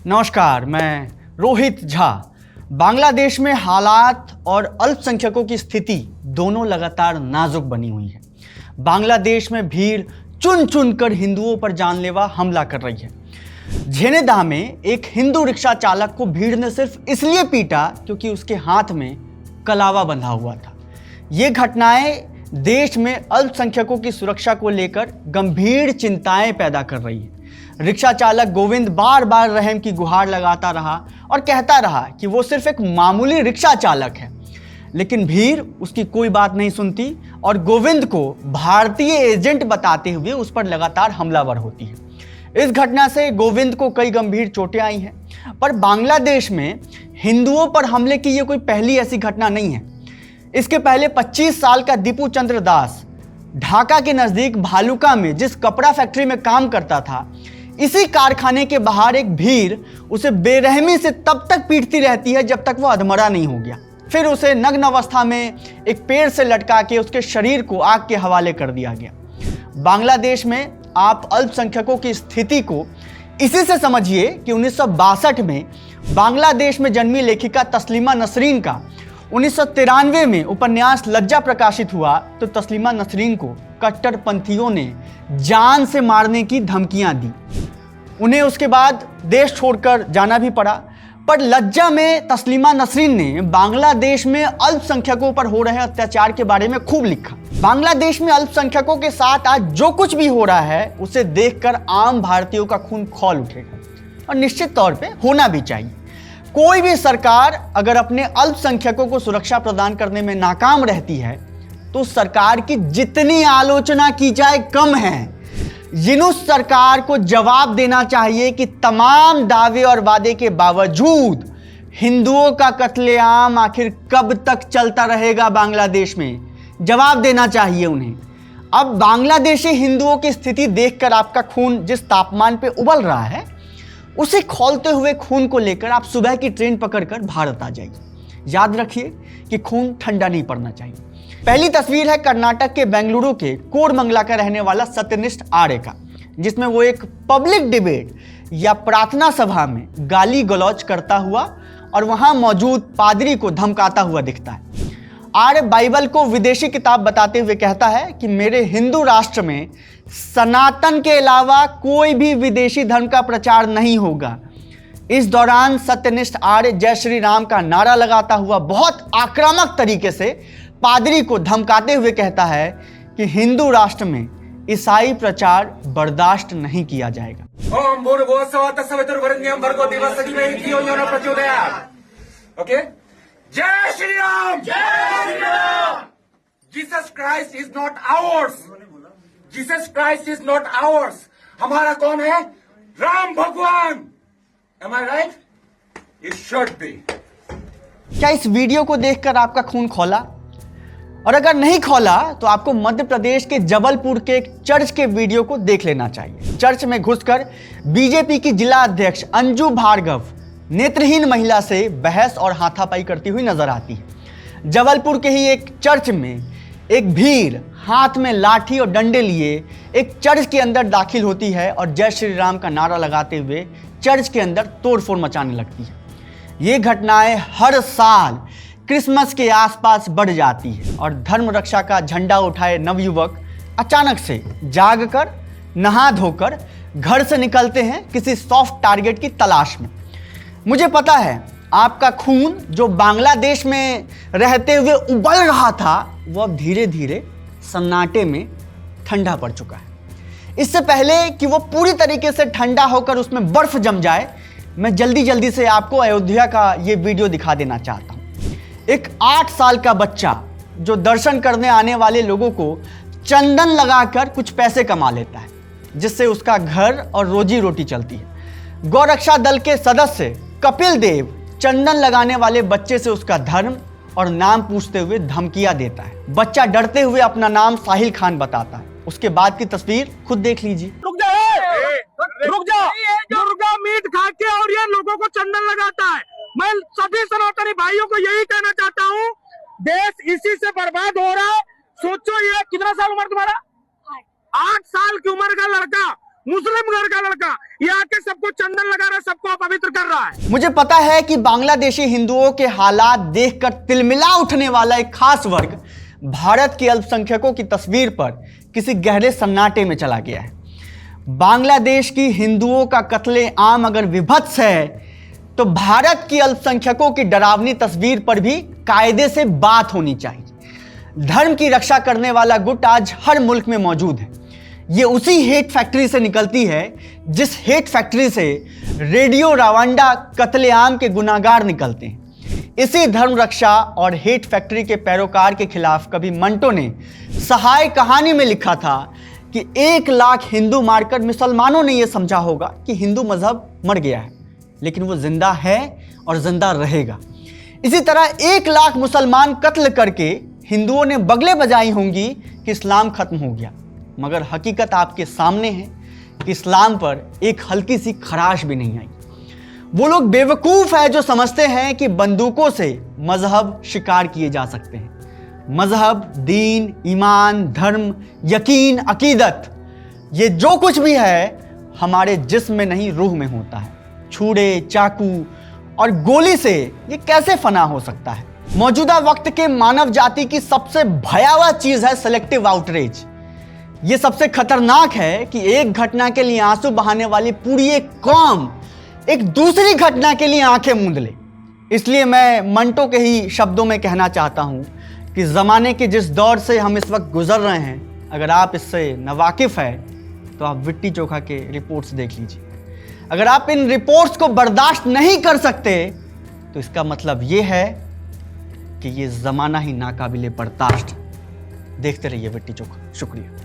नमस्कार, मैं रोहित झा। बांग्लादेश में हालात और अल्पसंख्यकों की स्थिति दोनों लगातार नाजुक बनी हुई है। बांग्लादेश में भीड़ चुन चुन कर हिंदुओं पर जानलेवा हमला कर रही है। झेनेदाह में एक हिंदू रिक्शा चालक को भीड़ ने सिर्फ इसलिए पीटा क्योंकि उसके हाथ में कलावा बंधा हुआ था। ये घटनाएं देश में अल्पसंख्यकों की सुरक्षा को लेकर गंभीर चिंताएं पैदा कर रही है। रिक्शा चालक गोविंद बार बार रहम की गुहार लगाता रहा और कहता रहा कि वो सिर्फ एक मामूली रिक्शा चालक है, लेकिन भीड़ उसकी कोई बात नहीं सुनती और गोविंद को भारतीय एजेंट बताते हुए उस पर लगातार हमलावर होती है। इस घटना से गोविंद को कई गंभीर चोटें आई हैं, पर बांग्लादेश में हिंदुओं पर हमले की ये कोई पहली ऐसी घटना नहीं है। इसके पहले 25 साल का दीपू चंद्र दास ढाका के नज़दीक भालुका में जिस कपड़ा फैक्ट्री में काम करता था, इसी कारखाने के बाहर एक भीड़ उसे बेरहमी से तब तक पीटती रहती है जब तक वो अधमरा नहीं हो गया। फिर उसे नग्न अवस्था में एक पेड़ से लटका के उसके शरीर को आग के हवाले कर दिया गया। बांग्लादेश में आप अल्पसंख्यकों की स्थिति को इसी से समझिए कि 1962 में बांग्लादेश में जन्मी लेखिका तस्लीमा नसरीन का 1993 में उपन्यास लज्जा प्रकाशित हुआ तो तस्लीमा नसरीन को कट्टरपंथियों ने जान से मारने की धमकियां दी। उन्हें उसके बाद देश छोड़कर जाना भी पड़ा। पर लज्जा में तस्लीमा नसरीन ने बांग्लादेश में अल्पसंख्यकों पर हो रहे अत्याचार के बारे में खूब लिखा। बांग्लादेश में अल्पसंख्यकों के साथ आज जो कुछ भी हो रहा है उसे देखकर आम भारतीयों का खून खौल उठेगा, और निश्चित तौर पे होना भी चाहिए। कोई भी सरकार अगर अपने अल्पसंख्यकों को सुरक्षा प्रदान करने में नाकाम रहती है तो सरकार की जितनी आलोचना की जाए कम है। यूनुस सरकार को जवाब देना चाहिए कि तमाम दावे और वादे के बावजूद हिंदुओं का कत्लेआम आखिर कब तक चलता रहेगा बांग्लादेश में, जवाब देना चाहिए उन्हें। अब बांग्लादेशी हिंदुओं की स्थिति देखकर आपका खून जिस तापमान पे उबल रहा है, उसे खौलते हुए खून को लेकर आप सुबह की ट्रेन पकड़कर भारत आ जाइए। याद रखिए कि खून ठंडा नहीं पड़ना चाहिए। पहली तस्वीर है कर्नाटक के बेंगलुरु के कोरमंगला का रहने वाला सत्यनिष्ठ आर्य का, जिसमें वो एक पब्लिक डिबेट या प्रार्थना सभा में गाली गलौज करता हुआ और वहां मौजूद पादरी को धमकाता हुआ दिखता है। आर्य बाइबल को विदेशी किताब बताते हुए कहता है कि मेरे हिंदू राष्ट्र में सनातन के अलावा कोई भी विदेशी धर्म का प्रचार नहीं होगा। इस दौरान सत्यनिष्ठ आर्य जय श्री राम का नारा लगाता हुआ बहुत आक्रामक तरीके से पादरी को धमकाते हुए कहता है कि हिंदू राष्ट्र में ईसाई प्रचार बर्दाश्त नहीं किया जाएगा। ओम भूर्भुवः स्वः तत्सवितुर्वरेण्यं भर्गो देवस्य धीमहि धियो यो नः प्रचोदयात्। ओके, जय श्री राम, जय Shri Ram. Jesus Christ is not hours, Jesus Christ is not hours. हमारा कौन है? राम भगवान। Am I right? It should be. क्या इस वीडियो को देखकर आपका खून खौला? और अगर नहीं खौला तो आपको मध्य प्रदेश के जबलपुर के एक चर्च के वीडियो को देख लेना चाहिए। चर्च में घुसकर बीजेपी की जिला अध्यक्ष अंजू भार्गव नेत्रहीन महिला से बहस और हाथापाई करती हुई नजर आती है। जबलपुर के ही एक चर्च में एक भीड़ हाथ में लाठी और डंडे लिए एक चर्च के अंदर दाखिल होती है और जय श्री राम का नारा लगाते हुए चर्च के अंदर तोड़फोड़ मचाने लगती है। ये घटनाएं हर साल क्रिसमस के आसपास बढ़ जाती है और धर्म रक्षा का झंडा उठाए नवयुवक अचानक से जागकर नहा धोकर घर से निकलते हैं किसी सॉफ्ट टारगेट की तलाश में। मुझे पता है आपका खून जो बांग्लादेश में रहते हुए उबल रहा था वो अब धीरे धीरे सन्नाटे में ठंडा पड़ चुका है। इससे पहले कि वो पूरी तरीके से ठंडा होकर उसमें बर्फ जम जाए, मैं जल्दी से आपको अयोध्या का ये वीडियो दिखा देना चाहता हूँ। एक 8 साल का बच्चा जो दर्शन करने आने वाले लोगों को चंदन लगाकर कुछ पैसे कमा लेता है, जिससे उसका घर और रोजी रोटी चलती है। गौरक्षा दल के सदस्य कपिल देव चंदन लगाने वाले बच्चे से उसका धर्म और नाम पूछते हुए धमकियां देता है। बच्चा डरते हुए अपना नाम साहिल खान बताता है। उसके बाद की तस्वीर खुद देख लीजिए। रुक जा। मुर्गा मीट खा के और ये लोगों को चंदन लगाता है। मैं सभी सनातनी भाइयों को यही कहना चाहता हूँ, देश इसी से बर्बाद हो रहा है। सोचो, ये कितना साल उम्र तुम्हारा? 8 साल की उम्र का लड़का मुस्लिम घर का लड़का ये आके सबको चंदन लगा रहा है, सबको अपवित्र कर रहा है। मुझे पता है कि बांग्लादेशी हिंदुओं के हालात देखकर तिलमिला उठने वाला एक खास वर्ग भारत के अल्पसंख्यकों की तस्वीर पर किसी गहरे सन्नाटे में चला गया है। बांग्लादेश की हिंदुओं का कत्ले आम अगर विभत्स है तो भारत की अल्पसंख्यकों की डरावनी तस्वीर पर भी कायदे से बात होनी चाहिए। धर्म की रक्षा करने वाला गुट आज हर मुल्क में मौजूद है। ये उसी हेट फैक्ट्री से निकलती है जिस हेट फैक्ट्री से रेडियो रवांडा कत्लेआम के गुनाहगार निकलते हैं। इसी धर्म रक्षा और हेट फैक्ट्री के पैरोकार के खिलाफ कभी मंटो ने सहाय कहानी में लिखा था कि 1 लाख हिंदू मारकर मुसलमानों ने यह समझा होगा कि हिंदू मजहब मर गया है, लेकिन वो जिंदा है और जिंदा रहेगा। इसी तरह 1 लाख मुसलमान कत्ल करके हिंदुओं ने बगले बजाई होंगी कि इस्लाम खत्म हो गया, मगर हकीकत आपके सामने है कि इस्लाम पर एक हल्की सी खराश भी नहीं आई। वो लोग बेवकूफ़ है जो समझते हैं कि बंदूकों से मजहब शिकार किए जा सकते हैं। मजहब, दीन, ईमान, धर्म, यकीन, अकीदत, ये जो कुछ भी है हमारे जिस्म में नहीं रूह में होता है। छुरे, चाकू और गोली से ये कैसे फना हो सकता है? मौजूदा वक्त के मानव जाति की सबसे भयावह चीज़ है सेलेक्टिव आउटरीच। ये सबसे खतरनाक है कि एक घटना के लिए आंसू बहाने वाली पूरी एक कौम एक दूसरी घटना के लिए आंखें मूंद ले। इसलिए मैं मंटो के ही शब्दों में कहना चाहता हूं कि ज़माने के जिस दौर से हम इस वक्त गुजर रहे हैं, अगर आप इससे नावाकिफ़ है तो आप विट्टी चोखा के रिपोर्ट्स देख लीजिए। अगर आप इन रिपोर्ट्स को बर्दाश्त नहीं कर सकते तो इसका मतलब ये है कि ये ज़माना ही नाकाबिले बर्दाश्त। देखते रहिए विट्टी चोखा। शुक्रिया।